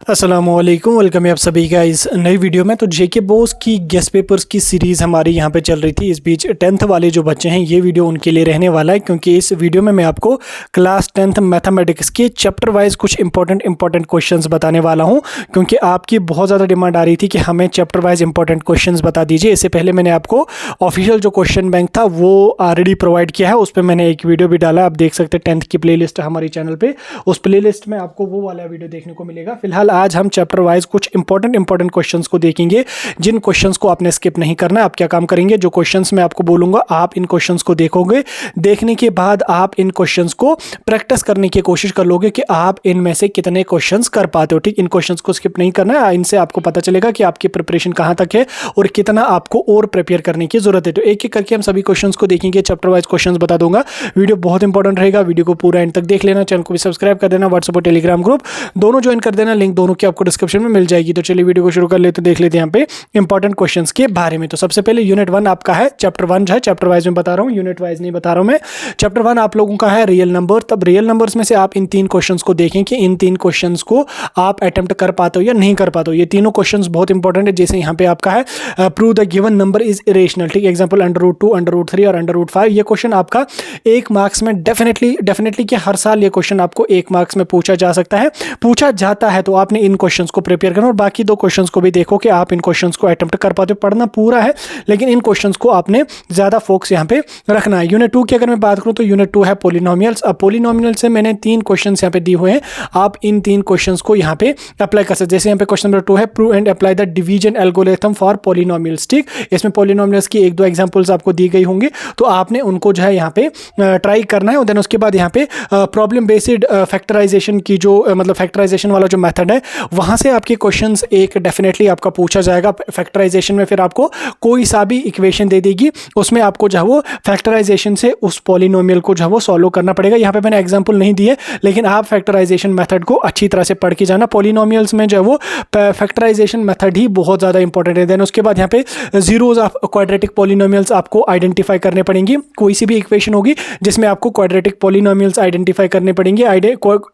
अस्सलामुअलैकुम, वेलकम है आप सभी का इस नई वीडियो में। तो जेके बोस की गेस्ट पेपर्स की सीरीज़ हमारी यहाँ पे चल रही थी। इस बीच 10th वाले जो बच्चे हैं ये वीडियो उनके लिए रहने वाला है, क्योंकि इस वीडियो में मैं आपको क्लास 10th मैथमेटिक्स के चैप्टर वाइज कुछ इंपॉर्टेंट क्वेश्चंस बताने वाला हूँ, क्योंकि आपकी बहुत ज़्यादा डिमांड आ रही थी कि हमें चैप्टर वाइज इंपॉर्टेंट क्वेश्चन बता दीजिए। इससे पहले मैंने आपको ऑफिशियल जो क्वेश्चन बैंक था वो ऑलरेडी प्रोवाइड किया है, उस पर मैंने एक वीडियो भी डाला। आप देख सकते हैं 10th की प्ले हमारे चैनल पर, उस प्ले में आपको वो वाला वीडियो देखने को मिलेगा। फिलहाल आज हम चैप्टर वाइज कुछ इंपॉर्टेंट क्वेश्चंस को देखेंगे, जिन क्वेश्चंस को आपने स्किप नहीं करना है। आप क्या काम करेंगे, जो क्वेश्चंस मैं आपको बोलूंगा आप इन क्वेश्चंस को देखोगे, देखने के बाद आप इन क्वेश्चंस को प्रैक्टिस करने की कोशिश कर लोगे कि आप इनमें से कितने क्वेश्चंस कर पाते हो। ठीक, इन क्वेश्चंस को स्किप नहीं करना है, इनसे आपको पता चलेगा कि आपकी प्रिपरेशन कहां तक है और कितना आपको और प्रिपेयर करने की जरूरत है। तो एक एक करके हम सभी क्वेश्चंस को देखेंगे, चैप्टर वाइज क्वेश्चंस बता दूंगा। वीडियो बहुत इंपॉर्टेंट रहेगा, वीडियो को पूरा एंड तक देख लेना। चैनल को भी सब्सक्राइब कर देना, व्हाट्सएप और टेलीग्राम ग्रुप दोनों ज्वाइन कर देना, लिंक दोनों की आपको डिस्क्रिप्शन में मिल जाएगी। तो चलिए वीडियो को शुरू कर लेते, देख लेते हैं यहाँ पे इंपॉर्टेंट क्वेश्चंस के बारे में। तो सबसे पहले यूनिट 1 आपका है, चैप्टर 1 जो है चैप्टर वाइज में बता रहा हूँ, यूनिट वाइज नहीं बता रहा हूँ मैं। चैप्टर 1 आप लोगों का है रियल नंबर। तब रियल नंबर्स में से आप इन 3 क्वेश्चंस को देखें कि इन 3 क्वेश्चंस को आप अटेम्प्ट कर पाते हो या नहीं कर पाते हो। ये तीनों क्वेश्चंस बहुत इंपॉर्टेंट है। जैसे यहाँ पे आपका है prove the given number is irrational. ठीक, एग्जांपल √2, √3 और √5। ये क्वेश्चन आपका 1 मार्क्स में डेफिनेटली कि हर साल ये क्वेश्चन आपको 1 मार्क्स में पूछा जा सकता है, पूछा जाता है। तो आपने इन क्वेश्चंस को प्रिपेयर करना और बाकी 2 क्वेश्चंस को भी देखो कि आप इन क्वेश्चंस को अटेम्प्ट कर पाते हो। पढ़ना पूरा है, लेकिन इन क्वेश्चंस को आपने ज्यादा फोकस यहाँ पे रखना है। यूनिट 2 की अगर मैं बात करूं तो यूनिट 2 है पॉलिनोमियल्स। अब पॉलिनोमियल से मैंने 3 क्वेश्चंस यहाँ पे दिए हुए हैं, आप इन 3 क्वेश्चंस को यहाँ पे अप्लाई कर सकते हैं। जैसे यहाँ पे क्वेश्चन नंबर 2 है, prove and apply the division algorithm for polynomials. ठीक, इसमें पॉलिनोमियल्स की 1-2 एग्जांपल्स आपको दी गई होंगी, तो आपने उनको जो है यहाँ पे ट्राई करना है। और देन उसके बाद यहाँ पे प्रॉब्लम बेस्ड फैक्टराइजेशन की जो मतलब फैक्टराइजेशन वाला जो मेथड है, वहां से आपके क्वेश्चंस एक डेफिनेटली आपका पूछा जाएगा। फैक्टराइजेशन में फिर आपको कोई सा भी इक्वेशन दे देगी, उसमें आपको जो है वो फैक्टराइजेशन से उस पॉलिनोमियल को जो है वो सॉल्व करना पड़ेगा। यहाँ पे मैंने एग्जांपल नहीं दिए, लेकिन आप फैक्टराइजेशन मेथड को अच्छी तरह से पढ़ के जाना। पॉलिनोमियल्स में जो है वो फैक्टराइजेशन मेथड ही बहुत ज़्यादा इंपॉर्टेंट है। देन उसके बाद यहाँ पे जीरोज ऑफ क्वाड्रेटिक पॉलिनोमियल्स आपको आइडेंटिफाई करने पड़ेंगी। कोई सी भी इक्वेशन होगी जिसमें आपको क्वाड्रेटिक पॉलिनोमियल्स आइडेंटिफाई करने पड़ेंगे।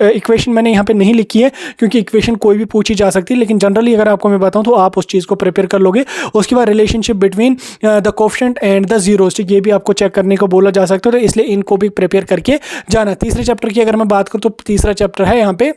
इक्वेशन मैंने यहाँ पे नहीं लिखी है, क्योंकि इक्वेशन कोई भी पूछी जा सकती है, लेकिन जनरली अगर आपको मैं बताऊं तो आप उस चीज़ को प्रिपेयर कर लोगे। उसके बाद relationship between the coefficient and the zeros, ये भी आपको चेक करने को बोला जा सकता है, तो इसलिए इनको भी प्रिपेयर करके जाना। तीसरे चैप्टर की अगर मैं बात करूं तो तीसरा चैप्टर है यहाँ पे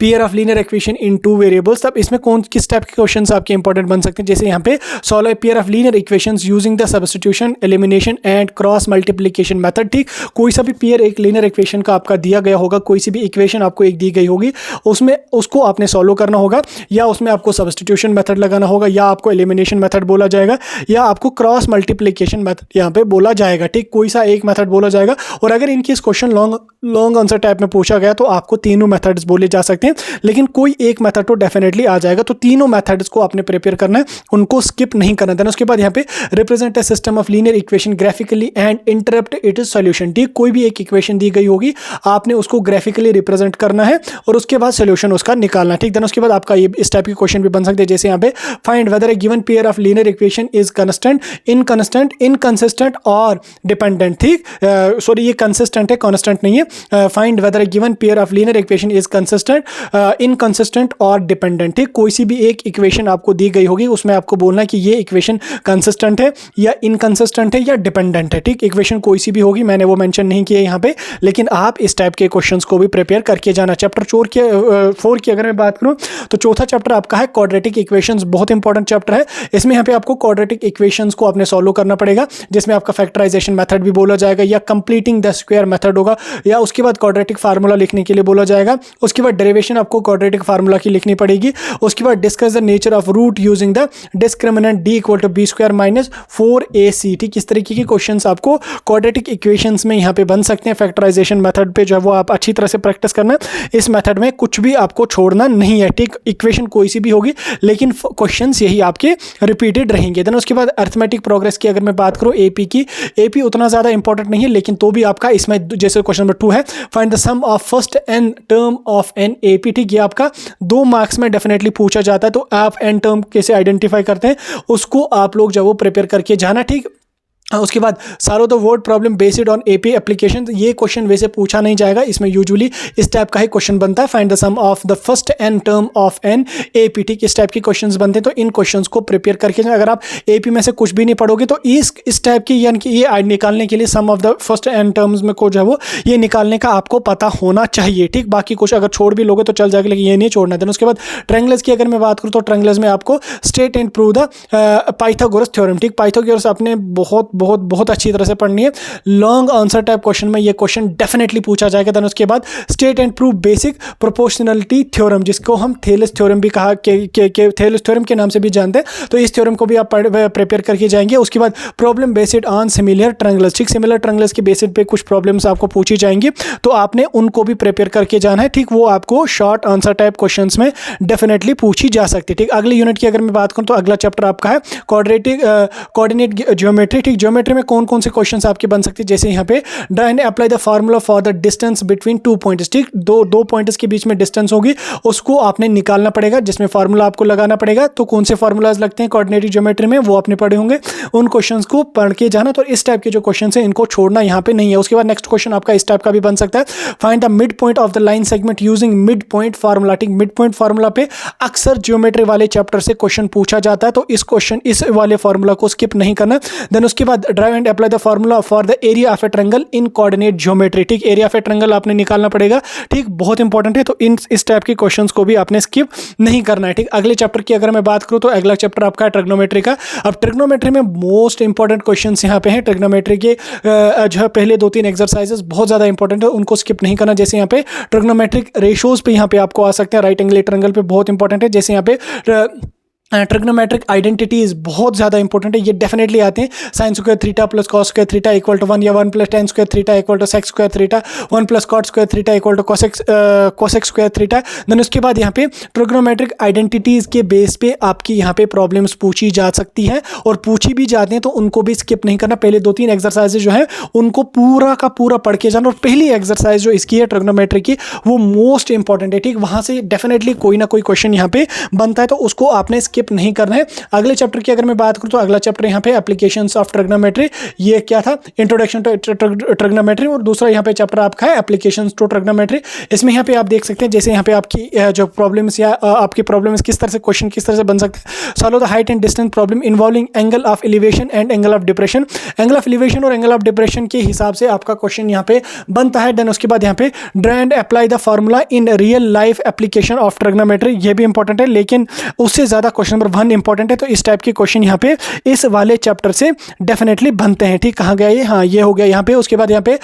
pair of linear equation in 2 variables. तब इसमें किस टाइप के क्वेश्चंस आपके इंपॉर्टेंट बन सकते हैं। जैसे यहाँ पे solve pair of linear equations using the substitution, elimination and cross multiplication method. ठीक, कोई सा भी पेयर एक लीनियर इक्वेशन का आपका दिया गया होगा, कोई सी भी इक्वेशन आपको एक दी गई होगी, उसमें उसको आपने सॉल्व करना होगा, या उसमें आपको सब्स्टिट्यूशन मेथड लगाना होगा, या आपको एलिमिनेशन मेथड बोला जाएगा, या आपको क्रॉस मल्टीप्लिकेशन मेथड यहाँ पे बोला जाएगा। ठीक, कोई सा एक मेथड बोला जाएगा। और अगर इनकी क्वेश्चन लॉन्ग आंसर टाइप में पूछा गया तो आपको तीनों मेथड्स बोले जा सकते हैं, लेकिन कोई एक मेथड तो डेफिनेटली आ जाएगा। तो तीनों मेथड्स को आपने प्रिपेयर करना है, उनको स्किप नहीं करना। देन उसके बाद यहाँ पे represent a system of linear equation graphically and interrupt it is solution. ठीक, कोई भी एक इक्वेशन दी गई होगी, आपने उसको ग्राफिकली रिप्रेजेंट करना है और उसके बाद सोल्यूशन उसका निकालना। ठीक, देन उसके बाद आपका ये इस टाइप के क्वेश्चन भी बन सकते हैं। जैसे यहाँ पे find whether a given pair of linear equation is constant, inconsistent और डिपेंडेंट। ठीक, सॉरी ये कंसिस्टेंट है, कांस्टेंट नहीं है। Find whether a given pair of linear equation is consistent, inconsistent और डिपेंडेंट। ठीक, कोई सी भी एक इक्वेशन आपको दी गई होगी, उसमें आपको बोलना है कि ये इक्वेशन कंसिस्टेंट है या इनकंसिस्टेंट है या डिपेंडेंट है। ठीक, इक्वेशन कोई सी भी होगी, मैंने वो मेंशन नहीं किया यहाँ पे, लेकिन आप इस टाइप के क्वेश्चंस को भी प्रिपेयर करके जाना। चैप्टर 4 की अगर मैं बात करूँ तो चौथा चैप्टर आपका है क्वाड्रेटिक इक्वेशंस। बहुत इंपॉर्टेंट चैप्टर है। इसमें यहाँ पे आपको क्वाड्रेटिक इक्वेशंस को आपने सॉल्व करना पड़ेगा, जिसमें आपका फैक्टराइजेशन मेथड भी बोला जाएगा, या कंप्लीटिंग द स्क्वायर मेथड होगा, या उसके बाद क्वाड्रेटिक फार्मूला लिखने के लिए बोला जाएगा। उसके बाद डेरिवेशन आपको क्वाड्रेटिक फार्मूला की लिखनी पड़ेगी। उसके बाद discuss the nature of root using the discriminant d = b² - 4ac। ठीक, इस तरीके के क्वेश्चंस आपको क्वाड्रेटिक इक्वेशंस में यहाँ पे बन सकते हैं। फैक्टराइजेशन मेथड पे जो है वो आप अच्छी तरह से प्रैक्टिस करना। इस मेथड में कुछ भी आपको छोड़ना नहीं है। ठीक, इक्वेशन कोई सी भी होगी, लेकिन क्वेश्चंस यही आपके रिपीटेड रहेंगे। देन उसके बाद अर्थमेटिक प्रोग्रेस की अगर मैं बात करूँ एपी की, एपी उतना ज्यादा इंपॉर्टेंट नहीं है, लेकिन तो भी आपका इसमें जैसे क्वेश्चन नंबर 2 है, find the sum of first n term of an AP. ठीक, ये आपका 2 मार्क्स में डेफिनेटली पूछा जाता है। तो आप एन टर्म कैसे आइडेंटिफाई करते हैं, उसको आप लोग जब वो प्रिपेयर करके जाना। ठीक, उसके बाद सारो the word problem based on AP application, ये क्वेश्चन वैसे पूछा नहीं जाएगा, इसमें यूजुअली इस टाइप का ही क्वेश्चन बनता है। Find the sum of the first n term of an AP, ठीक इस टाइप के क्वेश्चंस बनते हैं। तो इन क्वेश्चंस को प्रिपेयर करके अगर आप एपी में से कुछ भी नहीं पढ़ोगे तो इस टाइप की यानी कि ये निकालने के लिए sum of the first n terms में को जो है वो ये निकालने का आपको पता होना चाहिए, ठीक। बाकी कुछ अगर छोड़ भी लोगे तो चल जाएगा, लेकिन ये नहीं छोड़ना देना। उसके बाद ट्रायंगल्स की अगर मैं बात करूँ तो ट्रायंगल्स में आपको state and prove the Pythagoras theorem, ठीक। पाइथागोरस आपने बहुत अच्छी तरह से पढ़नी है। लॉन्ग आंसर टाइप क्वेश्चन में ये क्वेश्चन डेफिनेटली पूछा जाएगा। देन उसके बाद state and prove basic proportionality theorem, जिसको हम थेलेस थ्योरम भी कहा थेलेस थ्योरम के नाम से भी जानते हैं, तो इस थ्योरम को भी आप प्रिपेयर करके जाएंगे। उसके बाद problem based on similar triangles, ठीक सिमिलर ट्रायंगल्स के बेसिस पे कुछ प्रॉब्लम्स आपको पूछी जाएंगी, तो आपने उनको भी प्रिपेयर करके जाना है, ठीक। वो आपको शॉर्ट आंसर टाइप क्वेश्चंस में डेफिनेटली पूछी जा सकती है, ठीक। अगले यूनिट की अगर मैं बात करूं तो अगला चैप्टर आपका है कोऑर्डिनेट ज्योमेट्री, ठीक। ज्योमेट्री में कौन कौन से क्वेश्चंस आपके बन सकते हैं, जैसे यहाँ पे draw and apply the formula for the distance between two points, ठीक। दो पॉइंट्स के बीच में डिस्टेंस होगी, उसको आपने निकालना पड़ेगा, जिसमें फार्मूला आपको लगाना पड़ेगा। तो कौन से फार्मूलाज लगते हैं कोऑर्डिनेट ज्योमेट्री में वो आपने पढ़े होंगे, उन क्वेश्चंस को पढ़ के जाना। तो इस टाइप के जो क्वेश्चन है इनको छोड़ना यहाँ पे नहीं है। उसके बाद नेक्स्ट क्वेश्चन आपका इस टाइप का भी बन सकता है, find the mid point of the line segment using mid point formula, ठीक। मिड पॉइंट फार्मूला पे अक्सर ज्योमेट्री वाले चैप्टर से क्वेश्चन पूछा जाता है, तो इस वाले फार्मूला को स्किप नहीं करना। देन उसके बाद drive and apply the formula for the area of A triangle in coordinate geometry, ठीक। एरिया ऑफ ए ट्रायंगल आपने निकालना पड़ेगा, ठीक, बहुत इंपॉर्टेंट है। तो इस टाइप के क्वेश्चंस को भी आपने स्किप नहीं करना है, ठीक। अगले चैप्टर की अगर मैं बात करूं तो अगला चैप्टर आपका है ट्रिग्नोमेट्री का। अब ट्रिग्नोमेट्री में मोस्ट इंपॉर्टेंट क्वेश्चंस यहाँ पे हैं। ट्रिग्नोमेट्री के जो है पहले 2-3 एक्सरसाइजेस बहुत ज़्यादा इंपॉर्टेंट है, उनको स्किप नहीं करना। जैसे यहाँ पे ट्रिग्नोमेट्रिक रेशोज पे यहाँ पे आपको आ सकते हैं, राइट एंगल ट्रायंगल पे बहुत इंपॉर्टेंट है। जैसे यहाँ पे ट्रिग्नोमेट्रिक आइडेंटिटीज बहुत ज़्यादा इंपॉर्टेंट है, ये डेफिनेटली आते हैं। Sine square theta plus cos square theta equal to 1, या 1 plus tan square theta equal to sec square theta, 1 plus cot square theta equal to cosec square theta. Then उसके बाद यहाँ पे ट्रिग्नोमेट्रिक आइडेंटिटीज के base पे आपकी यहाँ पे प्रॉब्लम्स पूछी जा सकती हैं, और पूछी भी जाते हैं, तो उनको भी स्किप नहीं करना। पहले 2-3 एक्सरसाइजेज जो है उनको पूरा का पूरा पढ़ के जाना, और पहली एक्सरसाइज जो इसकी है ट्रिग्नोमेट्री की वो मोस्ट इंपॉर्टेंट है, ठीक। वहाँ से डेफिनेटली कोई ना कोई क्वेश्चन यहाँ पे बनता है, तो उसको आपने स्किप नहीं करना है। अगले चैप्टर की अगर मैं बात करूं तो अगला चैप्टर यहाँ पे एप्लीकेशंस ऑफ ट्रिग्नोमेट्री, ये क्या था, इंट्रोडक्शन टू ट्रिग्नोमेट्री, और दूसरा यहाँ पे चैप्टर आपका है एप्लीकेशंस टू ट्रिग्नोमेट्री। इसमें यहाँ पे आप देख सकते हैं जैसे यहाँ पे आपकी जो प्रॉब्लम्स या आपकी प्रॉब्लम्स किस तरह से क्वेश्चन किस तरह से बन सकते हैं। Solve the height and distance problem involving angle of elevation and angle of depression. Angle of elevation और एंगल ऑफ डिप्रेशन के हिसाब से आपका क्वेश्चन यहाँ पे बनता है। देन उसके बाद यहाँ पे draw and apply the formula in real life application of trigonometry, ये भी इंपॉर्टेंट है, लेकिन उससे ज़्यादा क्वेश्चन नंबर 1 इंपॉर्टेंट है। तो इस टाइप के क्वेश्चन यहाँ पे इस वाले चैप्टर से डेफिनेटली बनते हैं, ठीक। कहाँ गया ये, हाँ ये हो गया यहाँ पे। उसके बाद यहाँ पे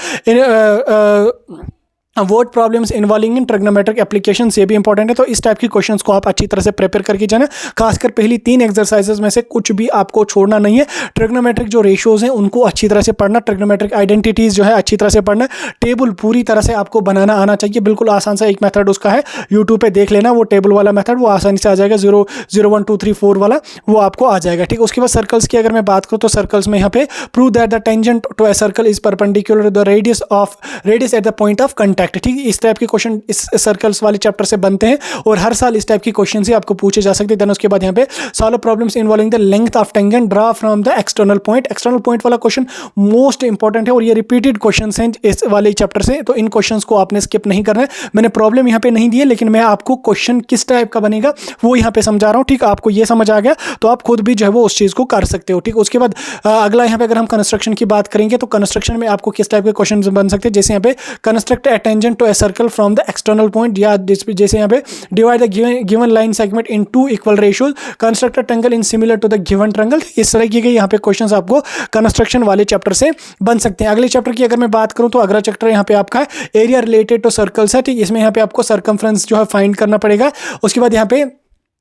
वर्ड प्रॉब्लम्स इन्वॉल्विंग इन ट्रिग्नोमेट्रिक एप्लीकेशंस, ये भी इंपॉर्टेंट है। तो इस टाइप की क्वेश्चंस को आप अच्छी तरह से प्रिपेयर करके जाना, खासकर पहली 3 एक्सरसाइजेस में से कुछ भी आपको छोड़ना नहीं है। ट्रिग्नोमेट्रिक जो रेशियोज हैं उनको अच्छी तरह से पढ़ना, ट्रिग्नोमेट्रिक आइडेंटिटीज जो है अच्छी तरह से पढ़ना, टेबल पूरी तरह से आपको बनाना आना चाहिए। बिल्कुल आसान सा एक मेथड उसका है, यूट्यूब पे देख लेना, वो टेबल वाला मेथड वो आसानी से आ जाएगा, 0 0 1 2 3 4 वाला वो आपको आ जाएगा, ठीक। उसके बाद सर्कल्स की अगर मैं बात करूँ तो सर्कल्स में यहाँ पे prove that the tangent to a circle is perpendicular the radius at the point of contact, ठीक। इस टाइप के क्वेश्चन इस सर्कल्स वाले चैप्टर से बनते हैं, और हर साल इस टाइप की क्वेश्चन ही आपको पूछे जा सकते हैं। देन उसके बाद यहाँ पे solve problems involving the length of tangent draw from the external point. External point वाला क्वेश्चन मोस्ट इंपॉर्टेंट है, और ये रिपीटेड क्वेश्चन हैं इस वाले चैप्टर से, तो इन क्वेश्चन को आपने स्किप नहीं करना है। मैंने प्रॉब्लम यहाँ पे नहीं दी है, लेकिन मैं आपको क्वेश्चन किस टाइप का बनेगा वो यहाँ पे समझा रहा हूँ, ठीक। आपको ये समझ आ गया तो आप खुद भी जो है वो उस चीज़ को कर सकते हो, ठीक। उसके बाद अगला यहाँ पे अगर हम कंस्ट्रक्शन की बात करेंगे तो कंस्ट्रक्शन में आपको किस टाइप के क्वेश्चन बन सकते हैं। जैसे यहाँ पे construct a tangent to a circle from the external point, या जैसे यहाँ पे divide the given line segment in 2 equal ratios, construct a triangle in similar to the given triangle. इस तरह की यहाँ पे क्वेश्चंस आपको कंस्ट्रक्शन वाले चैप्टर से बन सकते हैं। अगले चैप्टर की अगर मैं बात करूं तो अगला चैप्टर यहाँ पे आपका एरिया रिलेटेड टू सर्कल्स है, ठीक। इसमें यहाँ पे आपको सर्कमफ्रेंस जो है फाइंड करना पड़ेगा। उसके बाद यहाँ पे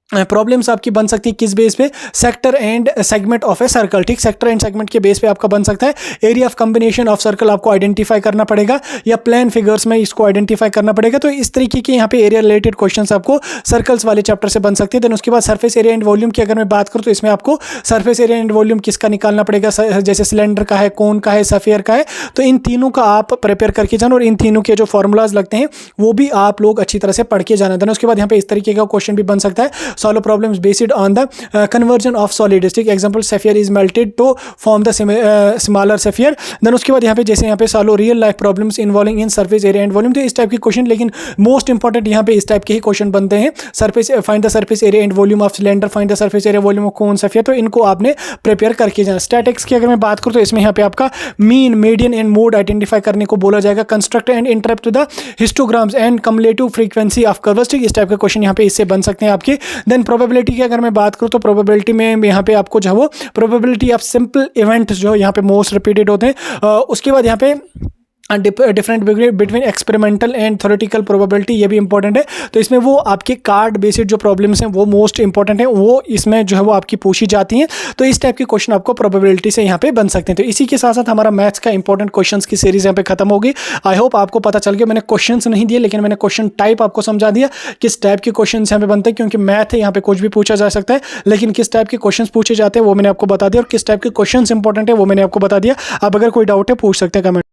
प्रॉब्लम्स आपकी बन सकती है किस बेस पे, sector and segment of a circle, ठीक। सेक्टर एंड सेगमेंट के बेस पे आपका बन सकता है। Area of combination of circle आपको आइडेंटिफाई करना पड़ेगा, या प्लान फिगर्स में इसको आइडेंटिफाई करना पड़ेगा। तो इस तरीके के यहाँ पे एरिया रिलेटेड क्वेश्चंस आपको सर्कल्स वाले चैप्टर से बन सकते हैं। देन उसके बाद सरफेस एरिया एंड वॉल्यूम की अगर मैं बात करूँ तो इसमें आपको सरफेस एरिया एंड वॉल्यूम किसका निकालना पड़ेगा, जैसे सिलेंडर का है, कोन का है, सफेयर का है। तो इन तीनों का आप प्रिपेयर करके जाना, और इन तीनों के जो फॉर्मूलाज लगते हैं वो भी आप लोग अच्छी तरह से पढ़ के जाना। देन उसके बाद यहाँ पे इस तरीके का क्वेश्चन भी बन सकता है, solve problems based on the conversion of solids. ठीक, example sphere is melted to form the smaller sphere. Then उसके बाद यहाँ पे जैसे यहाँ पे solve real life problems involving in surface area and volume, तो इस टाइप के क्वेश्चन, लेकिन मोस्ट इंपॉर्टेंट यहाँ पे इस टाइप के ही क्वेश्चन बनते हैं। Surface, find the surface area and volume of cylinder, find the surface area volume of cone sphere, तो इनको आपने प्रिपेयर करके जाना। स्टैटिक्स की अगर मैं बात करूँ तो इसमें यहाँ पे आपका mean, median and mode identify करने को बोला जाएगा। Construct and interrupt the histograms and cumulative frequency of curves. ठीक, इस टाइप के क्वेश्चन यहाँ पे इससे बन सकते हैं आपके। देन प्रोबेबिलिटी की अगर मैं बात करूँ तो प्रोबेबिलिटी में यहाँ पे आपको जो वो प्रोबेबिलिटी ऑफ सिंपल इवेंट्स जो यहाँ पे मोस्ट रिपीटेड होते हैं। उसके बाद यहाँ पे different between experimental and theoretical probability, ये भी इंपॉर्टेंट है। तो इसमें वो आपके कार्ड बेस्ड जो प्रॉब्लम्स हैं वो मोस्ट इंपॉर्टेंट है, वो इसमें जो है वो आपकी पूछी जाती हैं। तो इस टाइप के क्वेश्चन आपको प्रोबेबिलिटी से यहाँ पे बन सकते हैं। तो इसी के साथ साथ हमारा मैथ्स का इंपॉर्टेंट क्वेश्चंस की सीरीज यहाँ पे खत्म होगी। आई होप आपको पता चल गया। मैंने क्वेश्चंस नहीं दिए, लेकिन मैंने क्वेश्चन टाइप आपको समझा दिया, किस टाइप के क्वेश्चन यहाँ पे बनते हैं, क्योंकि मैथ है, यहाँ पे कुछ भी पूछा जा सकता है, लेकिन किस टाइप के क्वेश्चन पूछे जाते हैं वो मैंने आपको बता दिया, और किस टाइप के क्वेश्चन इंपॉर्टेंट है वो मैंने आपको बता दिया। अब अगर कोई डाउट है पूछ सकते हैं कमेंट।